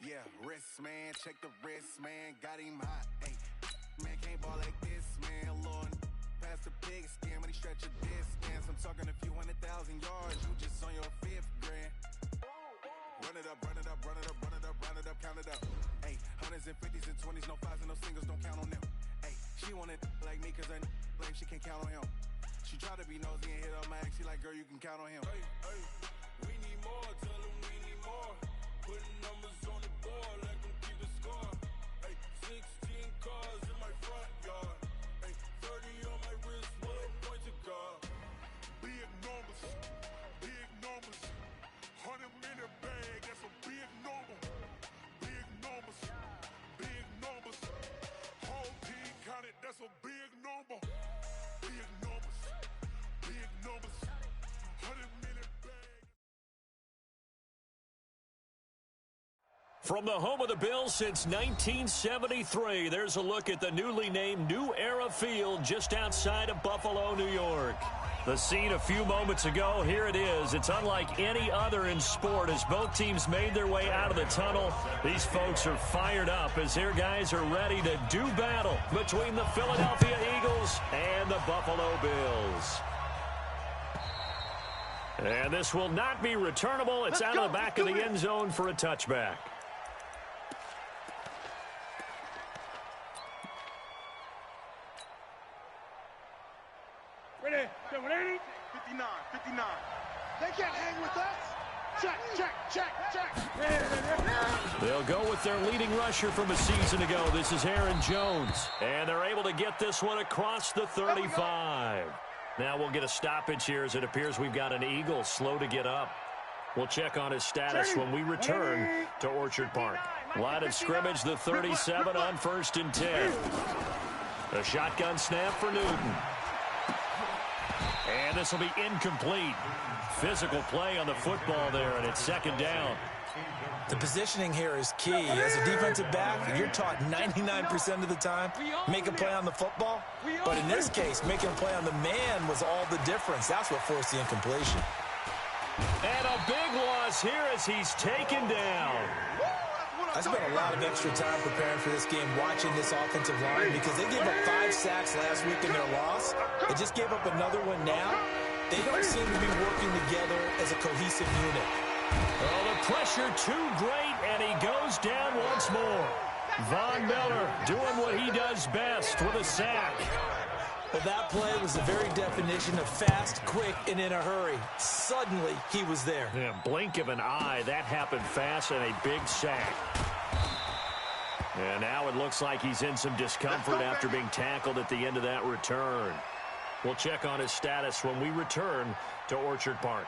Yeah, wrist, man, check the wrist, man, got him hot, ayy. Man, can't ball like this, man, Lord. Past the pig skin, when he stretch a distance. I'm talking a few 100,000 yards, you just on your 5th grand. Run it up, run it up, run it up, run it up, run it up, count it up. Ayy, hundreds and 50s and 20s, no 5s and no singles, don't count on them. Ayy, she want it like me, cause I blame, she can't count on him. She try to be nosy and hit up my ex, she like, girl, you can count on him. Hey, hey, we need more, tell him we need more. Putting numbers on the board, let them keep the score. Ay, 16 cars in my front yard. Ay, 30 on my wrist, one point to God. Big numbers, 100-minute bag, that's a big number. Big numbers, whole team counted, that's a big number. Big numbers, 100-minute bag. From the home of the Bills since 1973, there's a look at the newly named New Era Field just outside of Buffalo, New York. The scene a few moments ago, here it is. It's unlike any other in sport as both teams made their way out of the tunnel. These folks are fired up as their guys are ready to do battle between the Philadelphia Eagles and the Buffalo Bills. And this will not be returnable. It's out of the back of the end zone for a touchback. Ready, 59. They can't hang with us. Check. They'll go with their leading rusher from a season ago. This is Aaron Jones. And they're able to get this one across the 35. Now we'll get a stoppage here as it appears we've got an Eagle slow to get up. We'll check on his status when we return to Orchard Park. Line of scrimmage, the 37 on 1st and 10. A shotgun snap for Newton. And this will be incomplete. Physical play on the football there, and it's 2nd down. The positioning here is key. As a defensive back, you're taught 99% of the time, make a play on the football. But in this case, making a play on the man was all the difference. That's what forced the incompletion. And a big loss here as he's taken down. I spent a lot of extra time preparing for this game watching this offensive line because they gave up 5 sacks last week in their loss. They just gave up another one now. They don't seem to be working together as a cohesive unit. Oh, the pressure too great, and he goes down once more. Von Miller doing what he does best with a sack. Well, that play was the very definition of fast, quick, and in a hurry. Suddenly, he was there. Yeah, blink of an eye, that happened fast, and a big sack. And now it looks like he's in some discomfort after being tackled at the end of that return. We'll check on his status when we return to Orchard Park.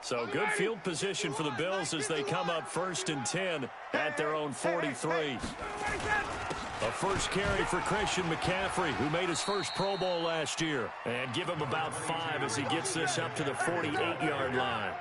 So good field position for the Bills as they come up 1st and 10 at their own 43. A first carry for Christian McCaffrey, who made his first Pro Bowl last year. And give him about 5 as he gets this up to the 48-yard line.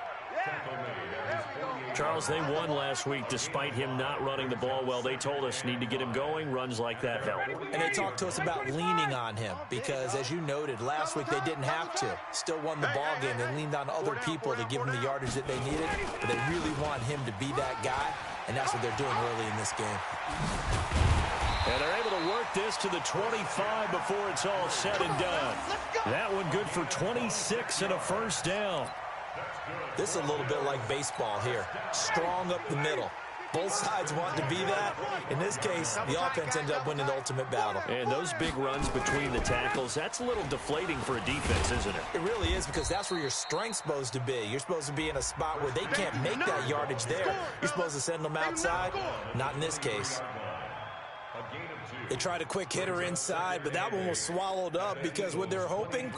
Charles, they won last week despite him not running the ball well. They told us need to get him going. Runs like that help. And they talked to us about leaning on him because, as you noted, last week they didn't have to. Still won the ball game. They leaned on other people to give them the yardage that they needed. But they really want him to be that guy, and that's what they're doing early in this game. And they're able to work this to the 25 before it's all said and done. That one good for 26 and a first down. This is a little bit like baseball here. Strong up the middle. Both sides want to be that. In this case, the offense ended up winning the ultimate battle. And those big runs between the tackles, that's a little deflating for a defense, isn't it? It really is, because that's where your strength's supposed to be. You're supposed to be in a spot where they can't make that yardage there. You're supposed to send them outside. Not in this case. They tried a quick hitter inside, but that one was swallowed up because what they're hoping,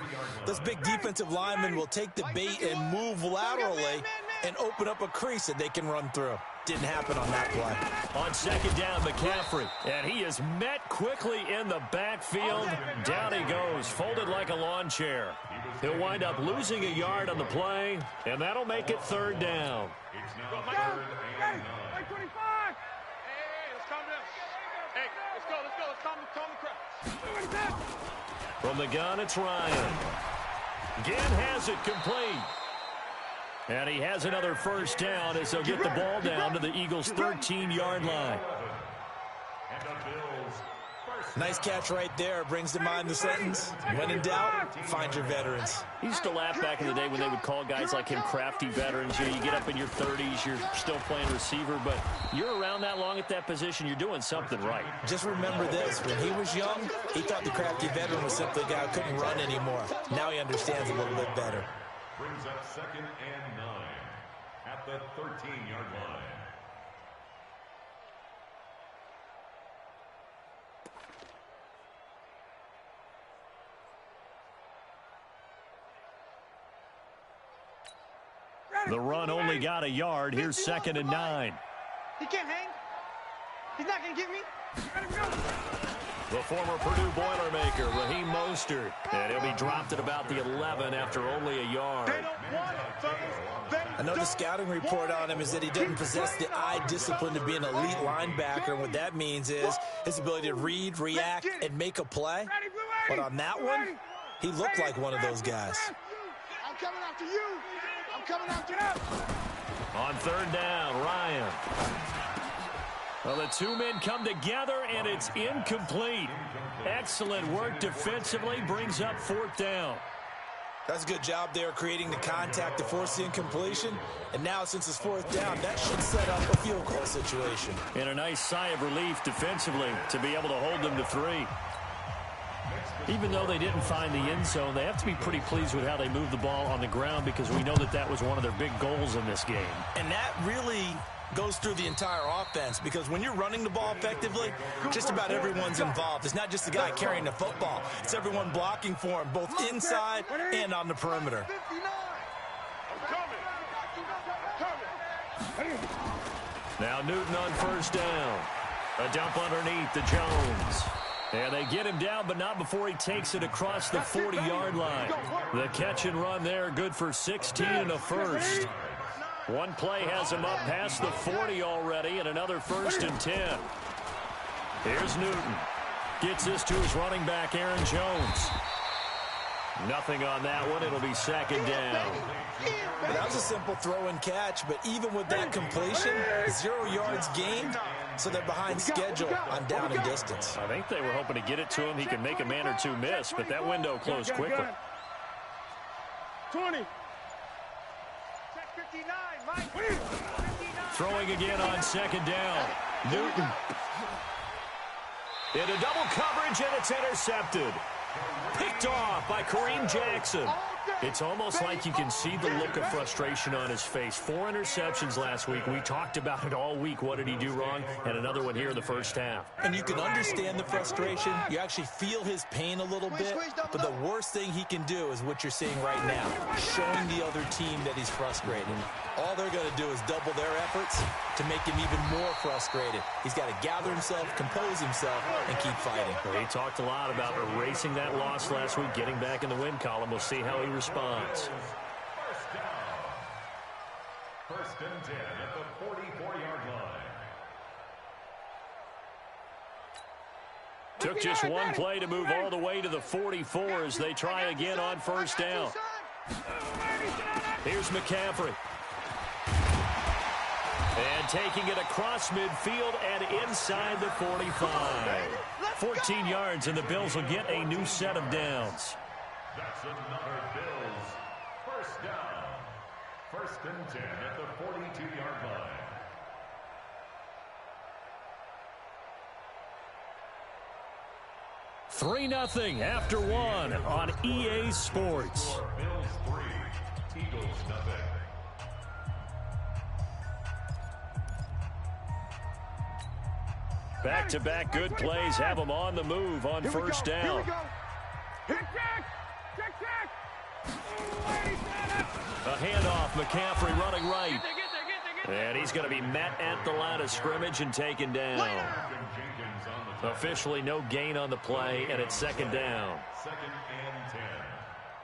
this big defensive lineman will take the bait and move laterally and open up a crease that they can run through. Didn't happen on that play. On second down, McCaffrey. And he is met quickly in the backfield. Down he goes, folded like a lawn chair. He'll wind up losing a yard on the play, and that'll make it third down. It's now third and 9. 25. Hey, let's calm down. Hey, let's go. Let's calm the crowd. From the gun, it's Ryan. Ginn has it complete. And he has another first down as they'll get the ball down to the Eagles' 13-yard line. Nice catch right there. Brings to mind the sentence, when in doubt, find your veterans. He used to laugh back in the day when they would call guys like him crafty veterans. You know, you get up in your 30s, you're still playing receiver, but you're around that long at that position, you're doing something right. Just remember this, when he was young, he thought the crafty veteran was simply a guy who couldn't run anymore. Now he understands a little bit better. Brings up second and 9 at the 13-yard line. The run only got a yard. Here's second and 9. He can't hang. He's not going to get me. The former Purdue Boilermaker, Raheem Mostert. And he'll be dropped at about the 11 after only a yard. I know the scouting report on him is that he doesn't possess the eye discipline to be an elite linebacker. And what that means is his ability to read, react, and make a play. But on that one, he looked like one of those guys. I'm coming after you. I'm coming after you. On third down, Ryan. Well, the two men come together, and it's incomplete. Excellent work defensively, brings up fourth down. That's a good job there creating the contact to force the incompletion. And now, since it's fourth down, that should set up a field goal situation. And a nice sigh of relief defensively to be able to hold them to 3. Even though they didn't find the end zone, they have to be pretty pleased with how they moved the ball on the ground because we know that that was one of their big goals in this game. And that really goes through the entire offense because when you're running the ball effectively, just about everyone's involved. It's not just the guy carrying the football. It's everyone blocking for him, both inside and on the perimeter. Now Newton on first down. A dump underneath to Jones. And they get him down, but not before he takes it across the 40-yard line. The catch and run there, good for 16 and a first. One play has him up past the 40 already, and another first and 10. Here's Newton. Gets this to his running back, Aaron Jones. Nothing on that one. It'll be second down. Well, that was a simple throw and catch, but even with that completion, 0 yards gained, so they're behind schedule on down and distance. I think they were hoping to get it to him. He could make a man or two miss, but that window closed quickly. 20. Throwing again on second down. Newton. Into double coverage, and it's intercepted. Picked off by Kareem Jackson. It's almost like you can see the look of frustration on his face. 4 interceptions last week. We talked about it all week. What did he do wrong? And another one here in the first half. And you can understand the frustration. You actually feel his pain a little bit. But the worst thing he can do is what you're seeing right now, showing the other team that he's frustrated. All they're going to do is double their efforts to make him even more frustrated. He's got to gather himself, compose himself, and keep fighting. Well, he talked a lot about erasing that loss last week, getting back in the win column. We'll see how he responds. First and 10 at the 44-yard line. Took just one play to move all the way to the 44 as they try again on first down. Here's McCaffrey. And taking it across midfield and inside the 45. 14 yards, and the Bills will get a new set of downs. That's another Bills first down. First and 10 at the 42-yard line. Three 0 after one on EA Sports. Bills 3, Eagles 0. Back-to-back good plays have them on the move on first down. Hit check! Check! A handoff, McCaffrey running right. And he's going to be met at the line of scrimmage and taken down. Officially no gain on the play, and it's second down. Second and 10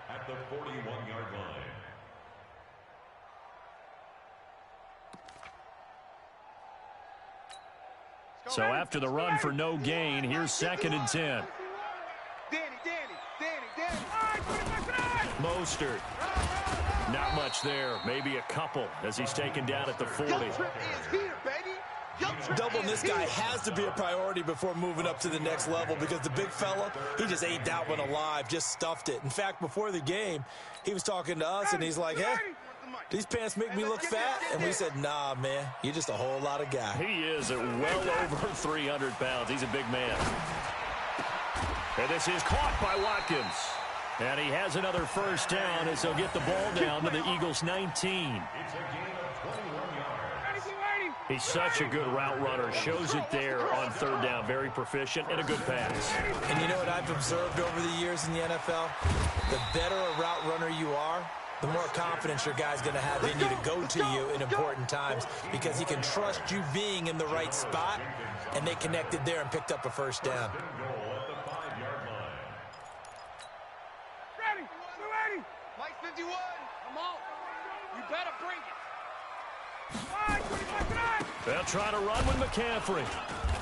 at the 41-yard line. So after the run for no gain, here's second and 10. Mostert. Not much there. Maybe a couple as he's taken down at the 40. Doubling this guy has to be a priority before moving up to the next level because the big fella, he just ate that one alive, just stuffed it. In fact, before the game, he was talking to us, and he's like, hey, these pants make me look fat. And we said, nah, man, you're just a whole lot of guy. He is at well over 300 pounds. He's a big man. And this is caught by Watkins. And he has another first down as he'll get the ball down to the Eagles' 19. It's a gain of 21 yards. He's such a good route runner. Shows it there on third down. Very proficient and a good pass. And you know what I've observed over the years in the NFL? The better a route runner you are, the more confidence your guy's going to have in you to go to you in important times because he can trust you being in the right spot, and they connected there and picked up a first down. Mike 51. Come on. You better bring it. They'll try to run with McCaffrey.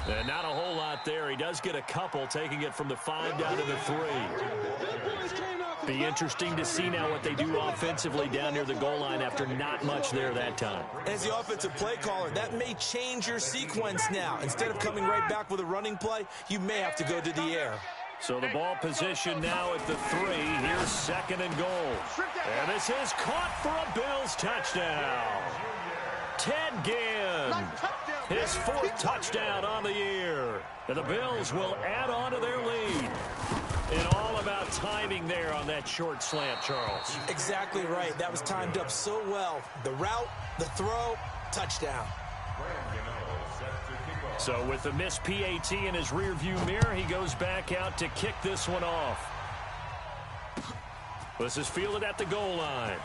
And not a whole lot there. He does get a couple, taking it from the 5 down to the 3. Be interesting to see now what they do offensively down near the goal line after not much there that time. As the offensive play caller, that may change your sequence now. Instead of coming right back with a running play, you may have to go to the air. So the ball position now at the 3. Here's second and goal. And this is caught for a Bills touchdown. Ted Ginn, his 4th touchdown on the year. And the Bills will add on to their lead. And all about timing there on that short slant, Charles. Exactly right. That was timed up so well. The route, the throw, touchdown. So with the missed PAT in his rearview mirror, he goes back out to kick this one off. This is fielded at the goal line.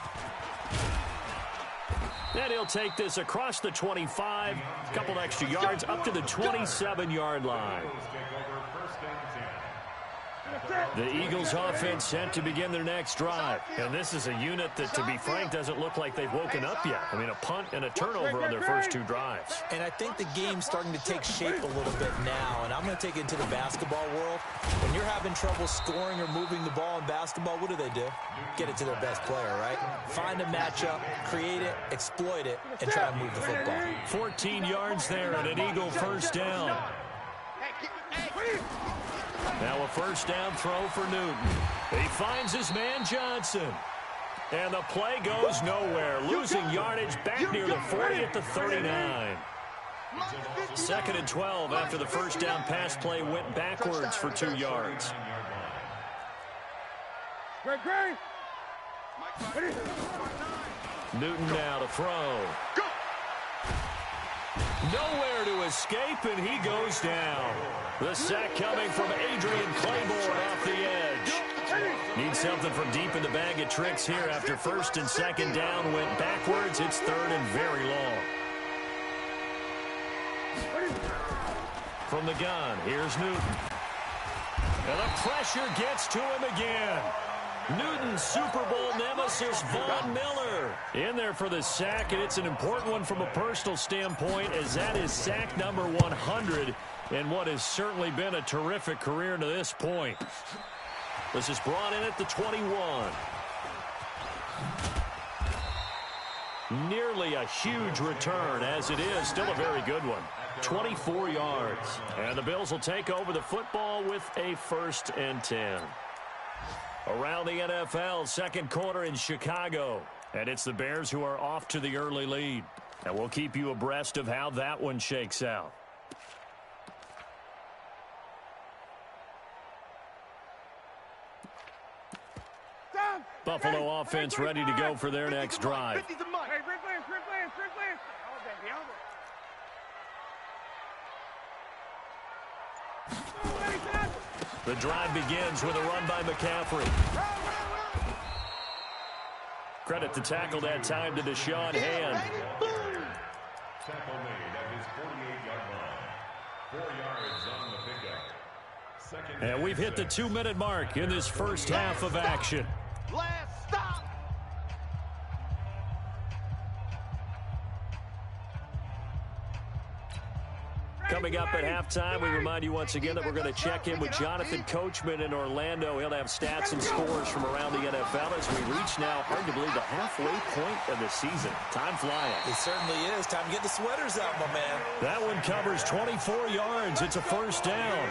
And he'll take this across the 25, a couple extra yards, up to the 27-yard line. The Eagles offense set to begin their next drive. And this is a unit that, to be frank, doesn't look like they've woken up yet. I mean, a punt and a turnover on their first 2 drives. And I think the game's starting to take shape a little bit now. And I'm going to take it into the basketball world. When you're having trouble scoring or moving the ball in basketball, what do? Get it to their best player, right? Find a matchup, create it, exploit it, and try to move the football. 14 yards there and an Eagle first down. Now a first down throw for Newton. He finds his man Johnson. And the play goes nowhere. Losing yardage back near the 40 at the 39. Second and 12 after the first down pass play went backwards for 2 yards. Newton now to throw. Nowhere to escape, and he goes down. The sack coming from Adrian Claiborne off the edge. Need something from deep in the bag of tricks here after first and second down went backwards. It's third and very long. From the gun, here's Newton. And the pressure gets to him again. Newton's Super Bowl nemesis, Von Miller, in there for the sack, and it's an important one from a personal standpoint, as that is sack number 100 in what has certainly been a terrific career to this point. This is brought in at the 21. Nearly a huge return, as it is still a very good one. 24 yards. And the Bills will take over the football with a 1st and 10. Around the NFL, second quarter in Chicago. And it's the Bears who are off to the early lead. And we'll keep you abreast of how that one shakes out. Buffalo offense ready to go for their next drive. The drive begins with a run by McCaffrey. Credit the tackle that time to Deshaun Hand. Tackle made at his 48-yard line. 4 yards on the pickup. Second And we've hit the 2-minute mark in this first half of action. Last stop. Coming up at halftime, we remind you once again that we're going to check in with Jonathan Coachman in Orlando. He'll have stats and scores from around the NFL as we reach now, hard to believe, the halfway point of the season. Time flying. It certainly is. Time to get the sweaters out, my man. That one covers 24 yards. It's a first down.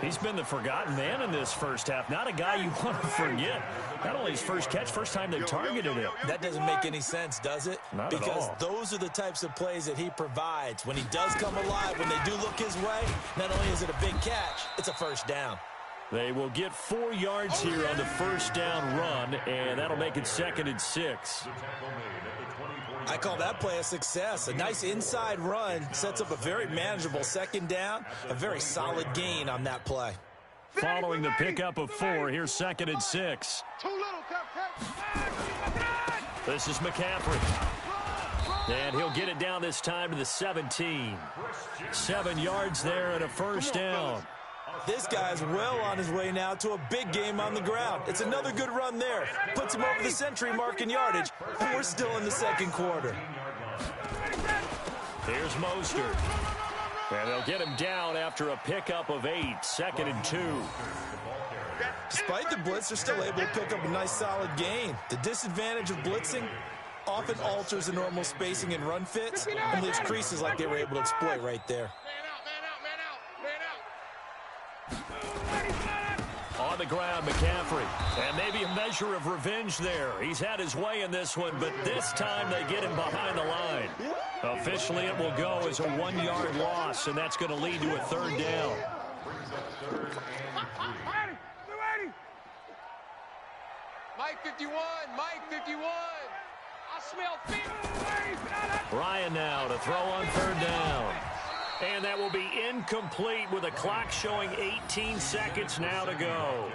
He's been the forgotten man in this first half. Not a guy you want to forget. Not only his first catch, first time they targeted him. That doesn't make any sense, does it? Not at because all. Those are the types of plays that he provides. When he does come alive, when they do look his way, not only is it a big catch, it's a first down. They will get 4 yards here on the first down run, and that'll make it 2nd and 6. I call that play a success. A nice inside run sets up a very manageable second down, a very solid gain on that play. Following the pickup of 4, here's 2nd and 6. Too little, This is McCaffrey. And he'll get it down this time to the 17. 7 yards there and a first down. This guy's well on his way now to a big game on the ground. It's another good run there. Puts him over the century mark in yardage, and we're still in the second quarter. Here's Mostert. And they'll get him down after a pickup of 8, 2nd and 2. Despite the blitz, they're still able to pick up a nice solid gain. The disadvantage of blitzing often alters the normal spacing and run fits and leaves creases like they were able to exploit right there. On the ground, McCaffrey. And maybe a measure of revenge there. He's had his way in this one, but this time they get him behind the line. Officially, it will go as a 1-yard loss, and that's going to lead to a 3rd down. Mike 51, Mike 51. I smell fear. Ryan now to throw on 3rd down. And that will be incomplete with a clock showing 18 seconds now to go.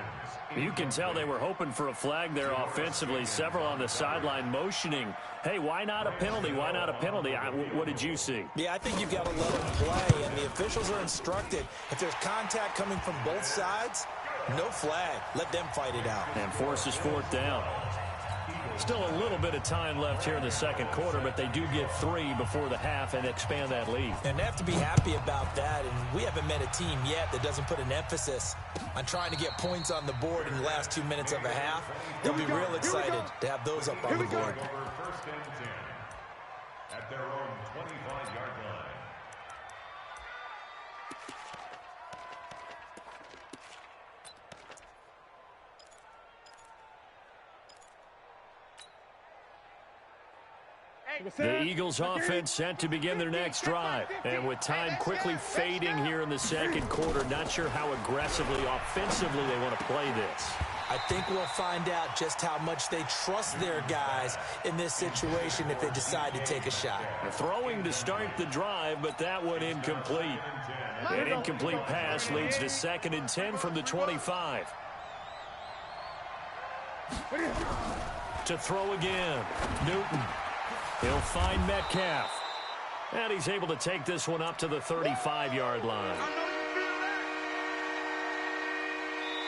You can tell they were hoping for a flag there offensively. Several on the sideline motioning, hey, why not a penalty? Why not a penalty? What did you see? Yeah, I think you've got to let them play, and the officials are instructed. If there's contact coming from both sides, no flag. Let them fight it out. And forces 4th down. Still a little bit of time left here in the second quarter, but they do get 3 before the half and expand that lead. And they have to be happy about that, and we haven't met a team yet that doesn't put an emphasis on trying to get points on the board in the last 2 minutes of a half. They'll be real excited to have those up on the board. First and 10 at their own 25-yard line. The Eagles offense set to begin their next drive. And with time quickly fading here in the second quarter, not sure how aggressively, offensively they want to play this. I think we'll find out just how much they trust their guys in this situation if they decide to take a shot. Throwing to start the drive, but that one incomplete. An incomplete pass leads to 2nd and 10 from the 25. To throw again, Newton. He'll find Metcalf. And he's able to take this one up to the 35-yard line.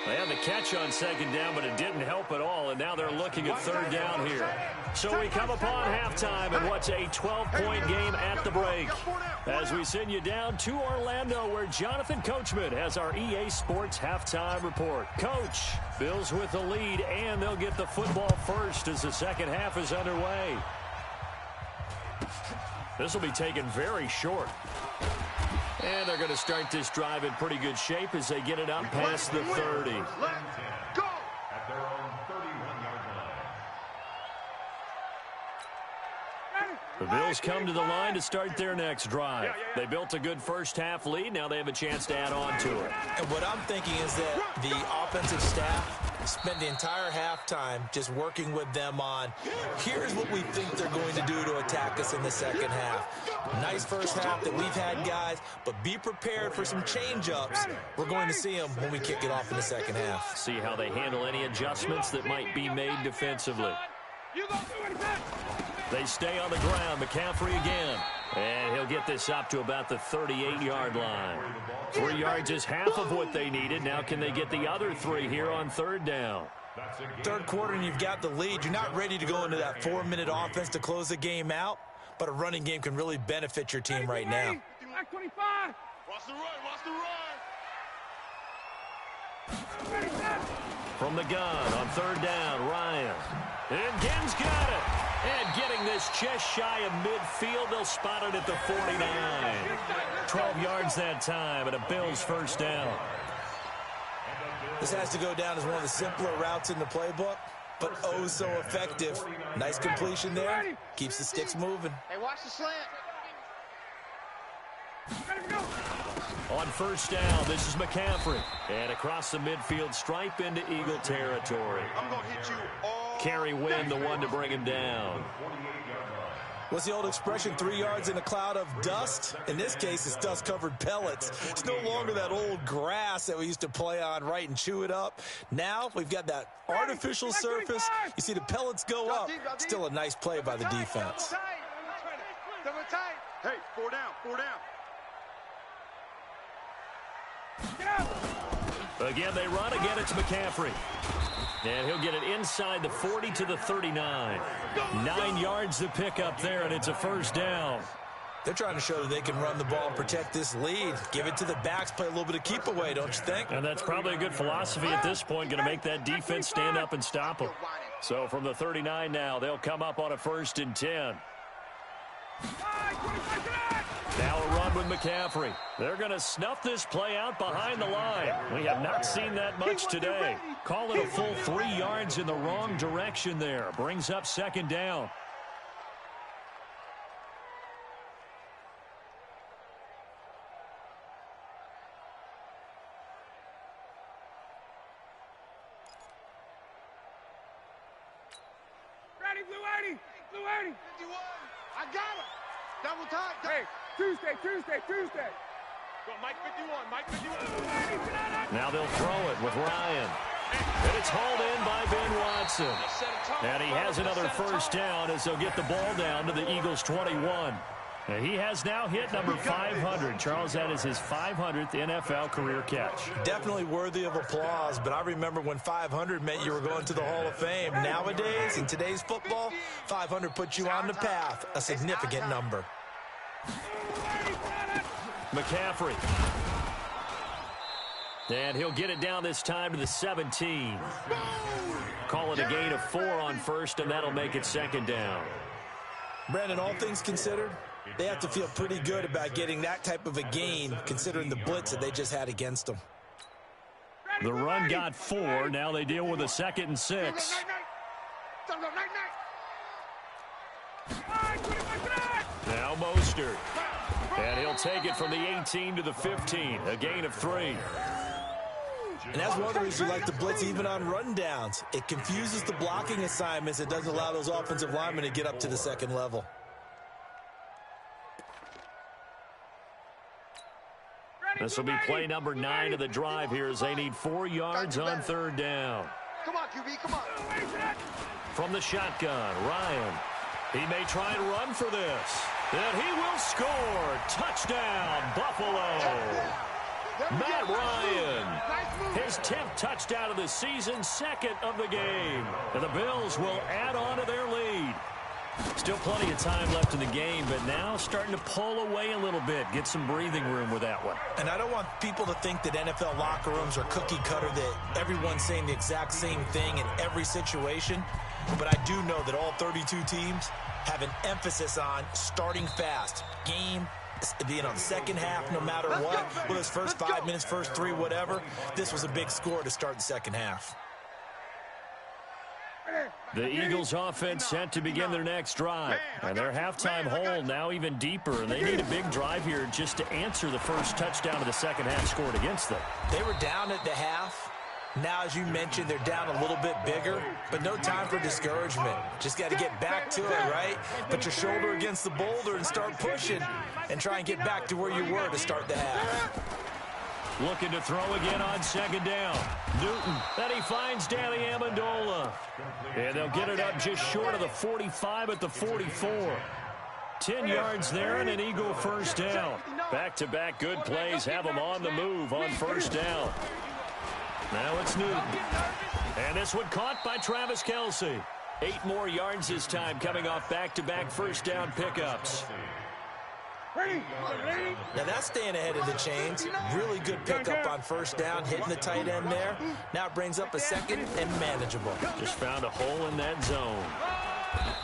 They had the catch on 2nd down, but it didn't help at all, and now they're looking at 3rd down here. So we come upon halftime in what's a 12-point game at the break. As we send you down to Orlando, where Jonathan Coachman has our EA Sports halftime report. Coach, Bills with the lead, and they'll get the football first as the second half is underway. This will be taken very short. And they're going to start this drive in pretty good shape as they get it up past the 30. Go! At their own 31-yard line. The Bills come to the line to start their next drive. They built a good first half lead. Now they have a chance to add on to it. And what I'm thinking is that the offensive staff spend the entire halftime just working with them on, here's what we think they're going to do to attack us in the second half. Nice first half that we've had, guys, but be prepared for some change-ups. We're going to see them when we kick it off in the second half. See how they handle any adjustments that might be made defensively. They stay on the ground. McCaffrey again. And he'll get this up to about the 38-yard line. 3 yards is half of what they needed. Now can they get the other 3 here on third down? Third quarter and you've got the lead. You're not ready to go into that 4-minute offense to close the game out, but a running game can really benefit your team right now. Back 25. Watch the run. Watch the run. From the gun on third down, Ryan. And Ginn's got it. And getting this just shy of midfield, they'll spot it at the 49. 12 yards that time, and a Bills first down. This has to go down as one of the simpler routes in the playbook, but oh so effective. Nice completion there. Keeps the sticks moving. Hey, watch the slant. On first down, this is McCaffrey. And across the midfield stripe into Eagle territory. I'm going to hit you all. Kerry Wynn, the one to bring him down. What's the old expression, 3 yards in a cloud of dust? In this case, it's dust-covered pellets. It's no longer that old grass that we used to play on, right, and chew it up. Now we've got that artificial surface. You see the pellets go up. Still a nice play by the defense. Double tight. Hey, 4 down, 4 down. Again, they run. Again, it's McCaffrey. And he'll get it inside the 40 to the 39. 9 yards to pick up there, and it's a first down. They're trying to show that they can run the ball and protect this lead. Give it to the backs, play a little bit of keep away, don't you think? And that's probably a good philosophy at this point, going to make that defense stand up and stop them. So from the 39 now, they'll come up on a 1st and 10. Now a run with McCaffrey. They're going to snuff this play out behind the line. We have not seen that much today. Call it a full 3 yards in the wrong direction there. Brings up second down. Ready, Blue 80. Blue 80. 51. I got him. Double tight. Hey, Tuesday. Go, Mike 51. Mike 51. Now they'll throw it with Ryan. And it's hauled in by Ben Watson. And he has another first down as they'll get the ball down to the Eagles' 21. And he has now hit number 500. Charles, that is his 500th NFL career catch. Definitely worthy of applause, but I remember when 500 meant you were going to the Hall of Fame. Nowadays, in today's football, 500 puts you on the path, a significant number. McCaffrey. And he'll get it down this time to the 17. Call it a gain of 4 on first, and that'll make it second down. Brandon, all things considered, they have to feel pretty good about getting that type of a gain, considering the blitz that they just had against them. The run got 4. Now they deal with a 2nd and 6. Now Mostert. And he'll take it from the 18 to the 15. A gain of 3. And that's one of the reasons we like the blitz even on rundowns. It confuses the blocking assignments. It doesn't allow those offensive linemen to get up to the second level. This will be play number 9 of the drive here as they need 4 yards on third down. Come on, QB, come on. From the shotgun, Ryan. He may try and run for this. And he will score. Touchdown, Buffalo. Matt Ryan, his 10th touchdown of the season, 2nd of the game. And the Bills will add on to their lead. Still plenty of time left in the game, but now starting to pull away a little bit, get some breathing room with that one. And I don't want people to think that NFL locker rooms are cookie cutter, that everyone's saying the exact same thing in every situation. But I do know that all 32 teams have an emphasis on starting fast. Game being on the second half, no matter what. Whether it's first 5 minutes, first 3, whatever. This was a big score to start the second half. The Eagles offense set to begin their next drive. And their halftime hole now even deeper. And they need a big drive here just to answer the first touchdown of the second half scored against them. They were down at the half. Now, as you mentioned, they're down a little bit bigger, but no time for discouragement. Just got to get back to it, right? Put your shoulder against the boulder and start pushing and try and get back to where you were to start the half. Looking to throw again on second down. Newton, then he finds Danny Amendola. And they'll get it up just short of the 45 at the 44. 10 yards there and an Eagle first down. Back-to-back good plays have them on the move on first down. Now it's Newton. And this one caught by Travis Kelce. 8 more yards this time coming off back-to-back first down pickups. Now that's staying ahead of the chains. Really good pickup on first down, hitting the tight end there. Now it brings up a second and manageable. Just found a hole in that zone.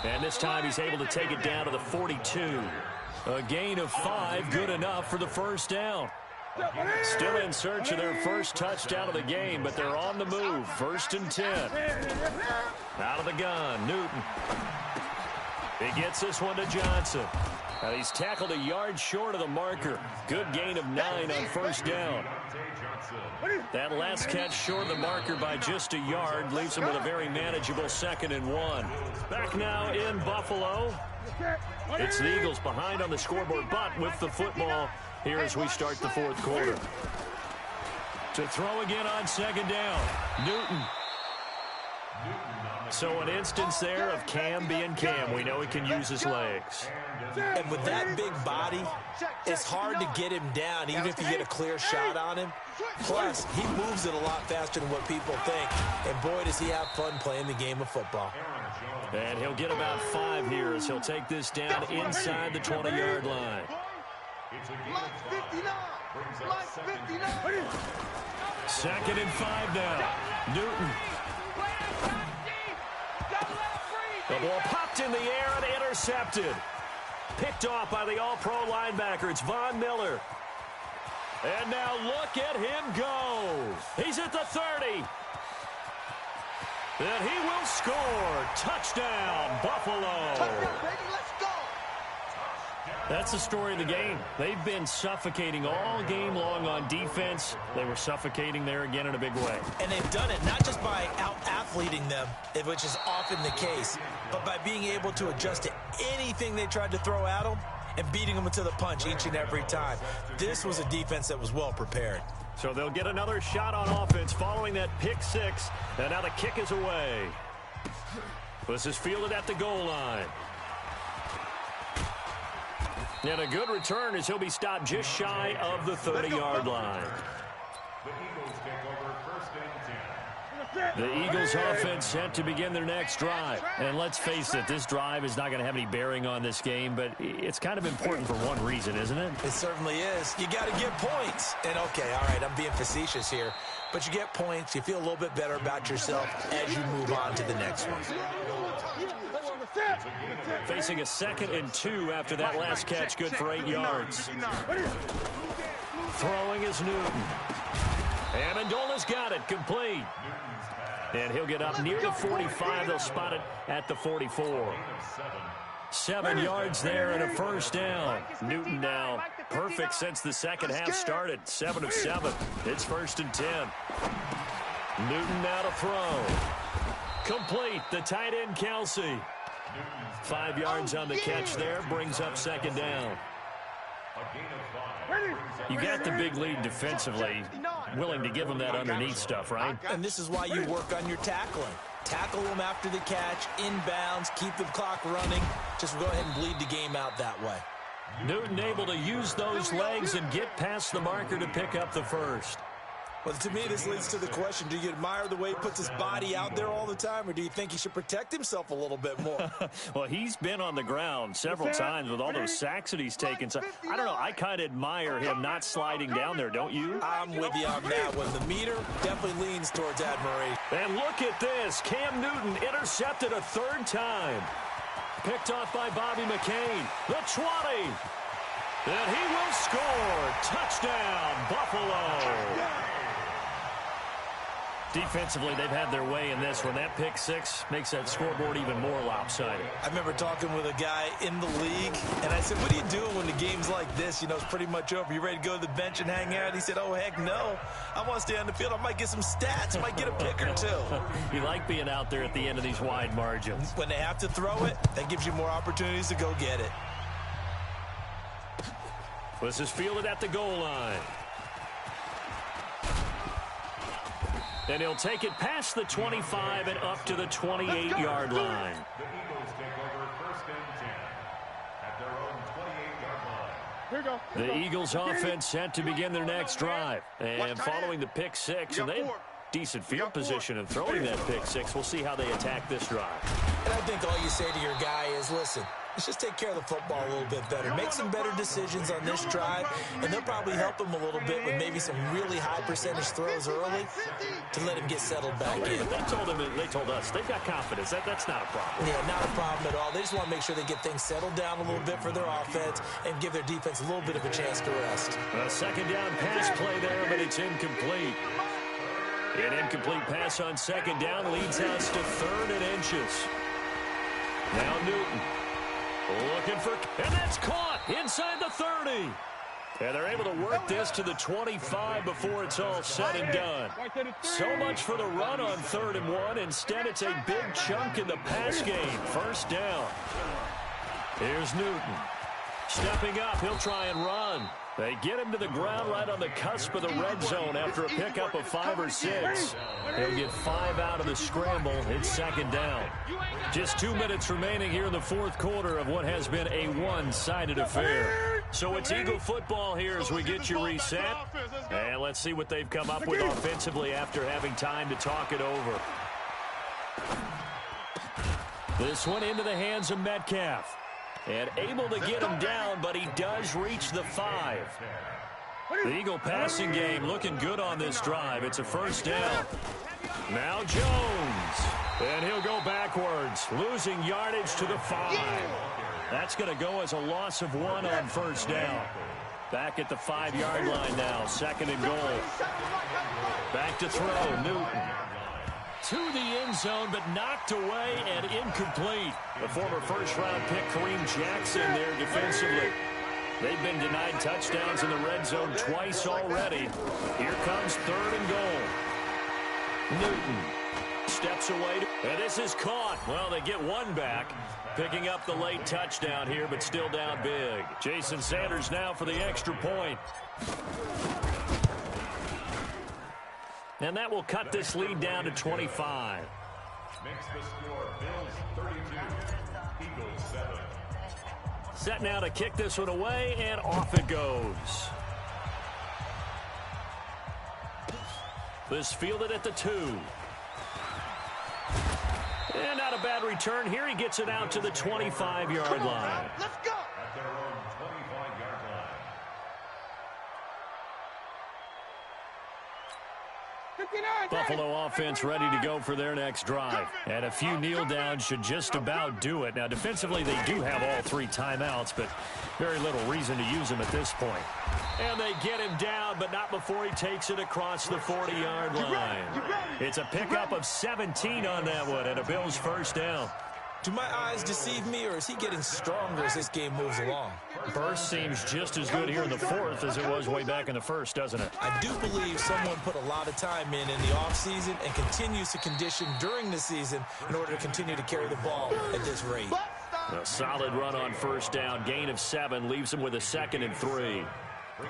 And this time he's able to take it down to the 42. A gain of 5, good enough for the first down. Still in search of their first touchdown of the game, but they're on the move. 1st and 10. Out of the gun, Newton. He gets this one to Johnson. Now he's tackled a yard short of the marker. Good gain of 9 on first down. That last catch short of the marker by just a yard leaves him with a very manageable 2nd and 1. Back now in Buffalo. It's the Eagles behind on the scoreboard, but with the football here as we start the 4th quarter. To throw again on second down, Newton. So an instance there of Cam being Cam. We know he can use his legs. And with that big body, it's hard to get him down, even if you get a clear shot on him. Plus, he moves it a lot faster than what people think. And boy, does he have fun playing the game of football. And he'll get about 5 here as he'll take this down inside the 20-yard line. Second and 5 now. Newton. The ball popped in the air and intercepted. Picked off by the all-pro linebacker. It's Von Miller. And now look at him go. He's at the 30. And he will score. Touchdown, Buffalo. That's the story of the game. They've been suffocating all game long on defense. They were suffocating there again in a big way. And they've done it not just by out-athleting them, which is often the case, but by being able to adjust to anything they tried to throw at them and beating them to the punch each and every time. This was a defense that was well prepared. So they'll get another shot on offense following that pick 6. And now the kick is away. This is fielded at the goal line. And a good return as he'll be stopped just shy of the 30-yard line. The Eagles offense set to begin their next drive. And let's face it, this drive is not going to have any bearing on this game, but it's kind of important for one reason, isn't it? It certainly is. You got to get points. And okay, all right, I'm being facetious here, but you get points, you feel a little bit better about yourself as you move on to the next one. Facing a 2nd and 2 after that last catch, good for 8 yards. Throwing is Newton. Amendola's got it, complete. And he'll get up near the 45. They'll spot it at the 44. 7 yards there and a first down. Newton now perfect since the second half started. 7 of 7. It's 1st and 10. Newton now to throw. Complete. The tight end, Kelce. 5 yards on the catch there. Brings up second down. You got the big lead defensively, willing to give them that underneath stuff, right? And this is why you work on your tackling. Tackle them after the catch, inbounds, keep the clock running. Just go ahead and bleed the game out that way. Newton able to use those legs and get past the marker to pick up the first. Well, to me, this leads to the question, do you admire the way he puts his body out there all the time, or do you think he should protect himself a little bit more? Well, he's been on the ground several times with all those sacks that he's taken. So, I don't know, I kind of admire him not sliding down there, don't you? I'm with you on that one. The meter definitely leans towards admiration. And look at this. Cam Newton intercepted a 3rd time. Picked off by Bobby McCain. The 20. And he will score. Touchdown, Buffalo. Defensively, they've had their way in this one. That pick six makes that scoreboard even more lopsided. I remember talking with a guy in the league, and I said, what are you doing when the game's like this? You know, it's pretty much over. You ready to go to the bench and hang out? He said, oh, heck no. I want to stay on the field. I might get some stats. I might get a pick or two. You like being out there at the end of these wide margins. When they have to throw it, that gives you more opportunities to go get it. This is fielded at the goal line. And he'll take it past the 25 and up to the 28-yard line. The Eagles take over 1st and 10 at their own 28-yard line. Here you go. The Eagles offense set to begin their next drive. And following the pick six, and they have decent field position in throwing that pick six. We'll see how they attack this drive. And I think all you say to your guy is, listen, let's just take care of the football a little bit better. Make some better decisions on this drive, and they'll probably help him a little bit with maybe some really high percentage throws early to let him get settled back in. But they told us they've got confidence. That's not a problem. Yeah, not a problem at all. They just want to make sure they get things settled down a little bit for their offense and give their defense a little bit of a chance to rest. A second down pass play there, but it's incomplete. An incomplete pass on second down leads us to 3rd and inches. Now Newton. Looking for, and that's caught inside the 30. And they're able to work this to the 25 before it's all said and done. So much for the run on 3rd and 1. Instead, it's a big chunk in the pass game. 1st down. Here's Newton. Stepping up, he'll try and run. They get him to the ground right on the cusp of the red zone after a pickup of 5 or 6. He'll get 5 out of the scramble. It's 2nd down. Just 2 minutes remaining here in the 4th quarter of what has been a one-sided affair. So it's Eagle football here as we get you reset. And let's see what they've come up with offensively after having time to talk it over. This one into the hands of Metcalf. And able to get him down, but he does reach the 5. The Eagle passing game looking good on this drive. It's a 1st down. Now Jones. And he'll go backwards, losing yardage to the 5. That's going to go as a loss of 1 on 1st down. Back at the 5-yard line now, 2nd and goal. Back to throw, Newton. To the end zone, but knocked away and incomplete. The former first-round pick, Kareem Jackson, there defensively. They've been denied touchdowns in the red zone twice already. Here comes 3rd and goal. Newton steps away, and this is caught. Well, they get 1 back, picking up the late touchdown here, but still down big. Jason Sanders now for the extra point. And that will cut this lead down to 25. Makes the score Bills 32, Eagles 7. Set now to kick this one away, and off it goes. This fielded at the 2. And not a bad return here. He gets it out to the 25-yard line. Let's go. At their own 25-yard line. Buffalo offense ready to go for their next drive. And a few kneel downs should just about do it. Now, defensively, they do have all 3 timeouts, but very little reason to use them at this point. And they get him down, but not before he takes it across the 40-yard line. It's a pickup of 17 on that one, and a Bills 1st down. Do my eyes deceive me, or is he getting stronger as this game moves along? Burst seems just as good here in the 4th as it was way back in the 1st, doesn't it? I do believe someone put a lot of time in the offseason and continues to condition during the season in order to continue to carry the ball at this rate. A solid run on 1st down. Gain of 7 leaves him with a 2nd and 3.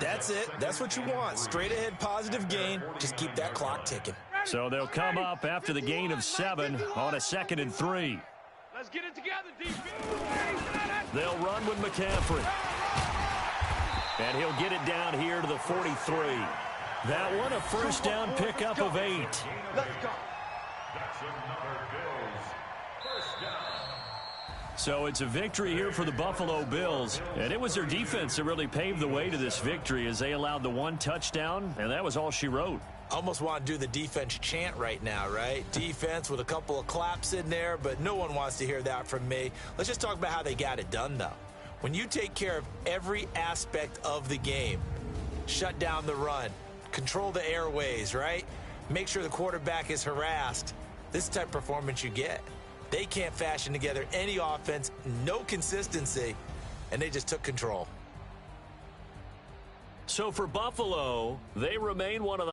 That's it. That's what you want. Straight ahead positive gain. Just keep that clock ticking. So they'll come up after the gain of 7 on a 2nd and 3. Let's get it together, defense. They'll run with McCaffrey. And he'll get it down here to the 43. That one, a 1st down pickup of 8. Let's go. That's another Bills 1st down. So it's a victory here for the Buffalo Bills. And it was their defense that really paved the way to this victory as they allowed the 1 touchdown, and that was all she wrote. Almost want to do the defense chant right now, right? Defense with a couple of claps in there, but no one wants to hear that from me. Let's just talk about how they got it done, though. When you take care of every aspect of the game, shut down the run, control the airways, right? make sure the quarterback is harassed. This type of performance you get. They can't fashion together any offense, no consistency, and they just took control. So for Buffalo, they remain one of the